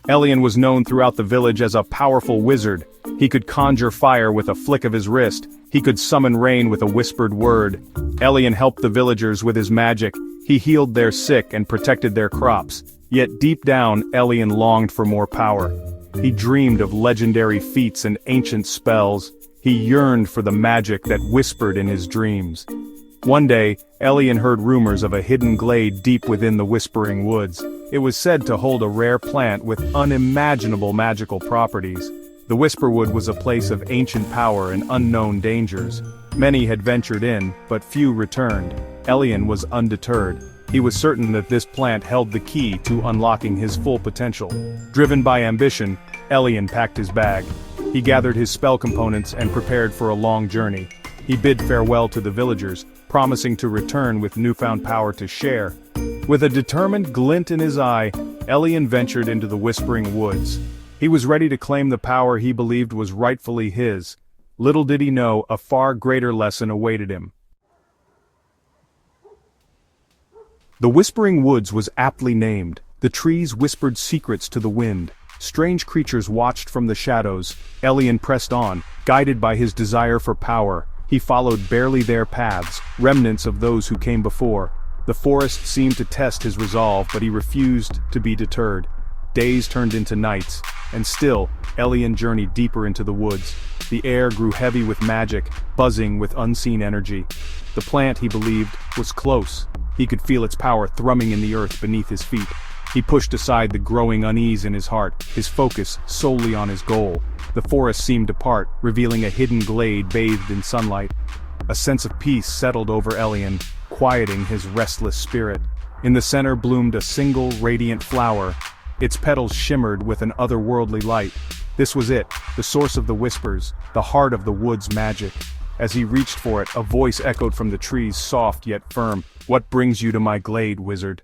Elian was known throughout the village as a powerful wizard. He could conjure fire with a flick of his wrist. He could summon rain with a whispered word. Elian helped the villagers with his magic. He healed their sick and protected their crops. Yet deep down, Elian longed for more power. He dreamed of legendary feats and ancient spells. He yearned for the magic that whispered in his dreams. One day, Elian heard rumors of a hidden glade deep within the Whispering Woods. It was said to hold a rare plant with unimaginable magical properties. The Whisperwood was a place of ancient power and unknown dangers. Many had ventured in, but few returned. Elian was undeterred. He was certain that this plant held the key to unlocking his full potential. Driven by ambition, Elian packed his bag. He gathered his spell components and prepared for a long journey. He bid farewell to the villagers, promising to return with newfound power to share. With a determined glint in his eye, Elian ventured into the Whispering Woods. He was ready to claim the power he believed was rightfully his. Little did he know, a far greater lesson awaited him. The Whispering Woods was aptly named. The trees whispered secrets to the wind. Strange creatures watched from the shadows. Elian pressed on, guided by his desire for power. He followed barely their paths, remnants of those who came before. The forest seemed to test his resolve, but he refused to be deterred. Days turned into nights, and still, Elian journeyed deeper into the woods. The air grew heavy with magic, buzzing with unseen energy. The plant, he believed, was close. He could feel its power thrumming in the earth beneath his feet. He pushed aside the growing unease in his heart, his focus solely on his goal. The forest seemed to part, revealing a hidden glade bathed in sunlight. A sense of peace settled over Elian, quieting his restless spirit. In the center bloomed a single radiant flower. Its petals shimmered with an otherworldly light. This was it, the source of the whispers, the heart of the wood's magic. As he reached for it, a voice echoed from the trees, soft yet firm. "What brings you to my glade, wizard?"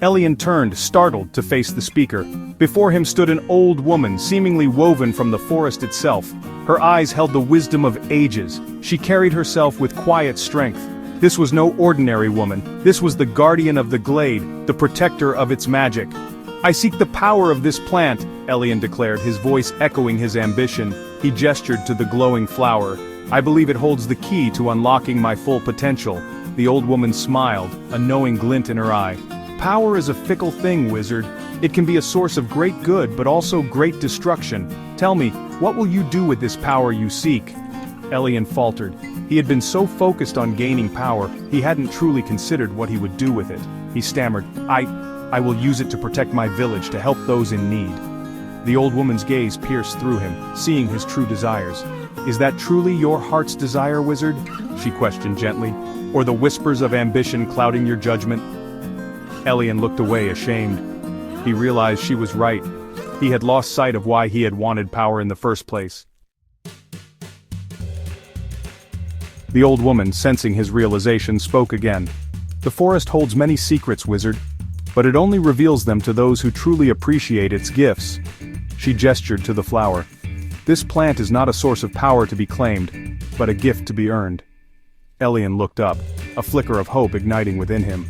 Elian turned, startled, to face the speaker. Before him stood an old woman, seemingly woven from the forest itself. Her eyes held the wisdom of ages. She carried herself with quiet strength. This was no ordinary woman. This was the guardian of the glade, the protector of its magic. "I seek the power of this plant," Elian declared, his voice echoing his ambition. He gestured to the glowing flower. "I believe it holds the key to unlocking my full potential." The old woman smiled, a knowing glint in her eye. "Power is a fickle thing, wizard. It can be a source of great good but also great destruction. Tell me, what will you do with this power you seek?" Elian faltered. He had been so focused on gaining power, he hadn't truly considered what he would do with it. He stammered, I will use it to protect my village, to help those in need." The old woman's gaze pierced through him, seeing his true desires. "Is that truly your heart's desire, wizard?" she questioned gently. "Or the whispers of ambition clouding your judgment?" Elian looked away, ashamed. He realized she was right. He had lost sight of why he had wanted power in the first place. The old woman, sensing his realization, spoke again. "The forest holds many secrets, wizard, but it only reveals them to those who truly appreciate its gifts." She gestured to the flower. "This plant is not a source of power to be claimed, but a gift to be earned." Elian looked up, a flicker of hope igniting within him.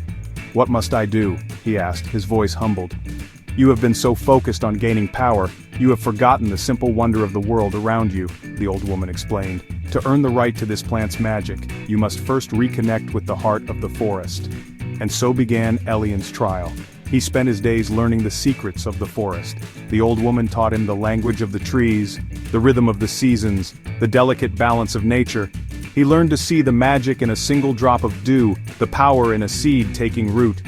"What must I do?" he asked, his voice humbled. "You have been so focused on gaining power, you have forgotten the simple wonder of the world around you," the old woman explained. "To earn the right to this plant's magic, you must first reconnect with the heart of the forest." And so began Elian's trial. He spent his days learning the secrets of the forest. The old woman taught him the language of the trees, the rhythm of the seasons, the delicate balance of nature. He learned to see the magic in a single drop of dew, the power in a seed taking root.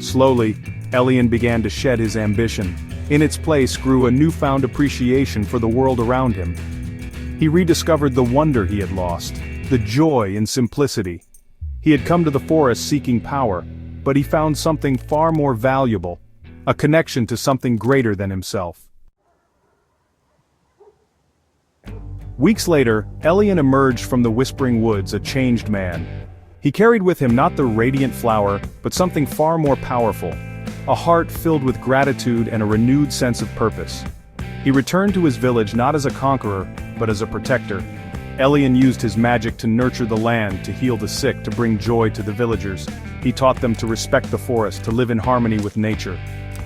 Slowly, Elian began to shed his ambition. In its place grew a newfound appreciation for the world around him. He rediscovered the wonder he had lost, the joy in simplicity. He had come to the forest seeking power, but he found something far more valuable, a connection to something greater than himself. Weeks later, Elian emerged from the Whispering Woods a changed man. He carried with him not the radiant flower, but something far more powerful, a heart filled with gratitude and a renewed sense of purpose. He returned to his village not as a conqueror, but as a protector. Elian used his magic to nurture the land, to heal the sick, to bring joy to the villagers. He taught them to respect the forest, to live in harmony with nature.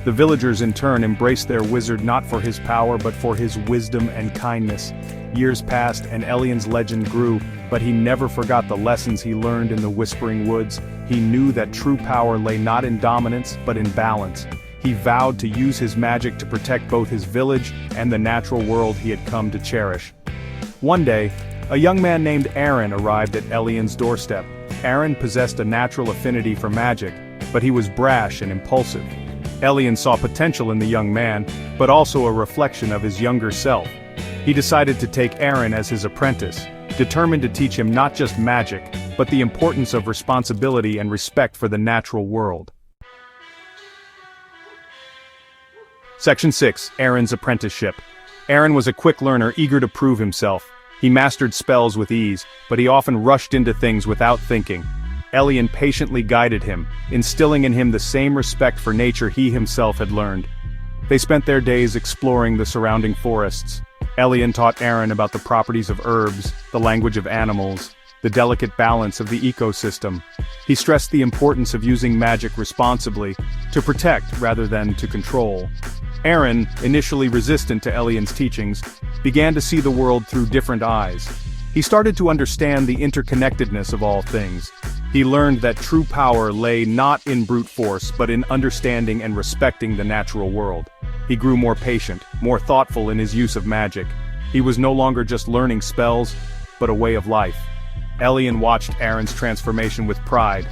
The villagers in turn embraced their wizard not for his power but for his wisdom and kindness. Years passed and Elian's legend grew, but he never forgot the lessons he learned in the Whispering Woods. He knew that true power lay not in dominance but in balance. He vowed to use his magic to protect both his village and the natural world he had come to cherish. One day, a young man named Aaron arrived at Elian's doorstep. Aaron possessed a natural affinity for magic, but he was brash and impulsive. Elian saw potential in the young man, but also a reflection of his younger self. He decided to take Aaron as his apprentice, determined to teach him not just magic, but the importance of responsibility and respect for the natural world. Section 6. Aaron's Apprenticeship. Aaron was a quick learner eager to prove himself. He mastered spells with ease, but he often rushed into things without thinking. Elian patiently guided him, instilling in him the same respect for nature he himself had learned. They spent their days exploring the surrounding forests. Elian taught Aaron about the properties of herbs, the language of animals, the delicate balance of the ecosystem. He stressed the importance of using magic responsibly, to protect rather than to control. Aaron, initially resistant to Elian's teachings, began to see the world through different eyes. He started to understand the interconnectedness of all things. He learned that true power lay not in brute force but in understanding and respecting the natural world. He grew more patient, more thoughtful in his use of magic. He was no longer just learning spells, but a way of life. Elian watched Aaron's transformation with pride.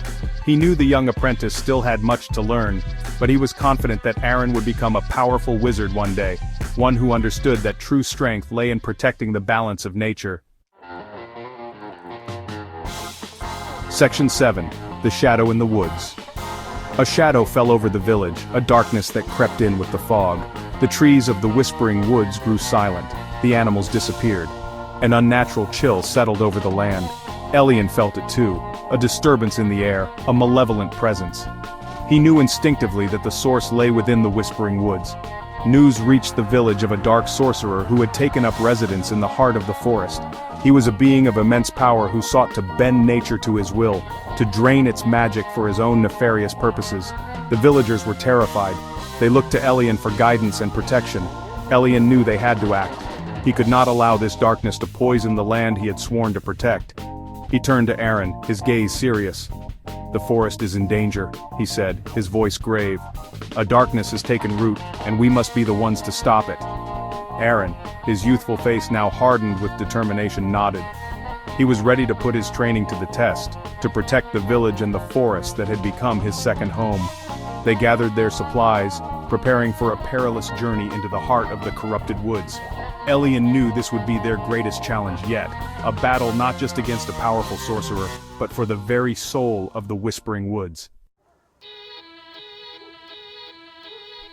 He knew the young apprentice still had much to learn, but he was confident that Aaron would become a powerful wizard one day, one who understood that true strength lay in protecting the balance of nature. Section 7. The Shadow in the Woods. A shadow fell over the village, a darkness that crept in with the fog. The trees of the Whispering Woods grew silent. The animals disappeared. An unnatural chill settled over the land. Elian felt it too, a disturbance in the air, a malevolent presence. He knew instinctively that the source lay within the Whispering Woods. News reached the village of a dark sorcerer who had taken up residence in the heart of the forest. He was a being of immense power who sought to bend nature to his will, to drain its magic for his own nefarious purposes. The villagers were terrified. They looked to Elian for guidance and protection. Elian knew they had to act. He could not allow this darkness to poison the land he had sworn to protect. He turned to Aaron, his gaze serious. "The forest is in danger," he said, his voice grave. "A darkness has taken root, and we must be the ones to stop it." Aaron, his youthful face now hardened with determination, nodded. He was ready to put his training to the test, to protect the village and the forest that had become his second home. They gathered their supplies, preparing for a perilous journey into the heart of the corrupted woods. Elian knew this would be their greatest challenge yet, a battle not just against a powerful sorcerer, but for the very soul of the Whispering Woods.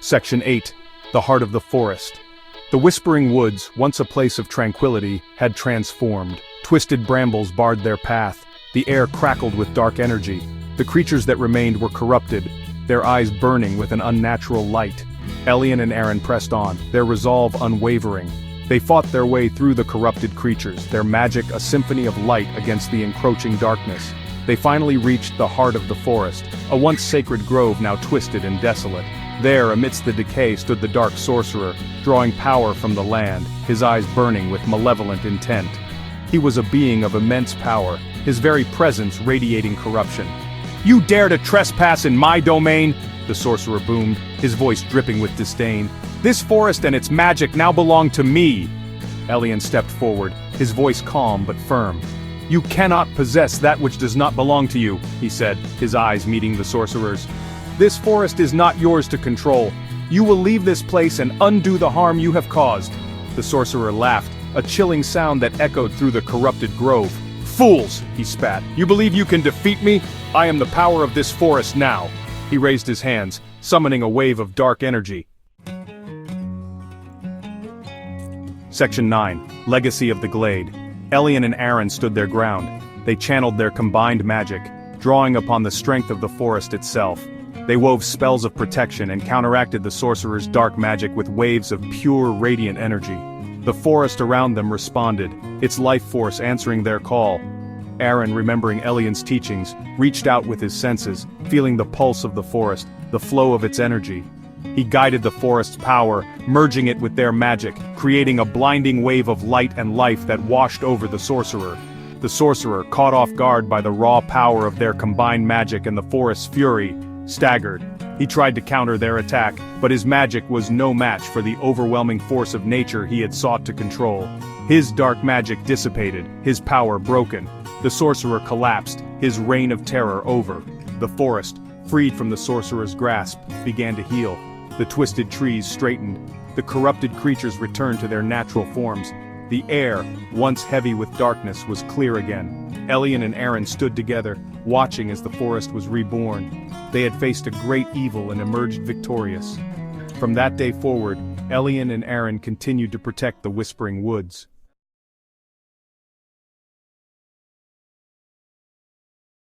Section 8. The Heart of the Forest. The Whispering Woods, once a place of tranquility, had transformed. Twisted brambles barred their path. The air crackled with dark energy. The creatures that remained were corrupted, their eyes burning with an unnatural light. Elian and Aaron pressed on, their resolve unwavering. They fought their way through the corrupted creatures, their magic a symphony of light against the encroaching darkness. They finally reached the heart of the forest, a once sacred grove now twisted and desolate. There, amidst the decay, stood the dark sorcerer, drawing power from the land, his eyes burning with malevolent intent. He was a being of immense power, his very presence radiating corruption. "You dare to trespass in my domain?" the sorcerer boomed, his voice dripping with disdain. "This forest and its magic now belong to me." Elian stepped forward, his voice calm but firm. "You cannot possess that which does not belong to you," he said, his eyes meeting the sorcerer's. "This forest is not yours to control. You will leave this place and undo the harm you have caused." The sorcerer laughed, a chilling sound that echoed through the corrupted grove. "Fools!" he spat. "You believe you can defeat me? I am the power of this forest now." He raised his hands, summoning a wave of dark energy. Section 9. Legacy of the Glade. Elian and Aaron stood their ground. They channeled their combined magic, drawing upon the strength of the forest itself. They wove spells of protection and counteracted the sorcerer's dark magic with waves of pure, radiant energy. The forest around them responded, its life force answering their call. Aaron, remembering Elian's teachings, reached out with his senses, feeling the pulse of the forest, the flow of its energy. He guided the forest's power, merging it with their magic, creating a blinding wave of light and life that washed over the sorcerer. The sorcerer, caught off guard by the raw power of their combined magic and the forest's fury, staggered. He tried to counter their attack, but his magic was no match for the overwhelming force of nature he had sought to control. His dark magic dissipated, his power broken. The sorcerer collapsed, his reign of terror over. The forest, freed from the sorcerer's grasp, began to heal. The twisted trees straightened. The corrupted creatures returned to their natural forms. The air, once heavy with darkness, was clear again. Elian and Aaron stood together, watching as the forest was reborn. They had faced a great evil and emerged victorious. From that day forward, Elian and Aaron continued to protect the Whispering Woods.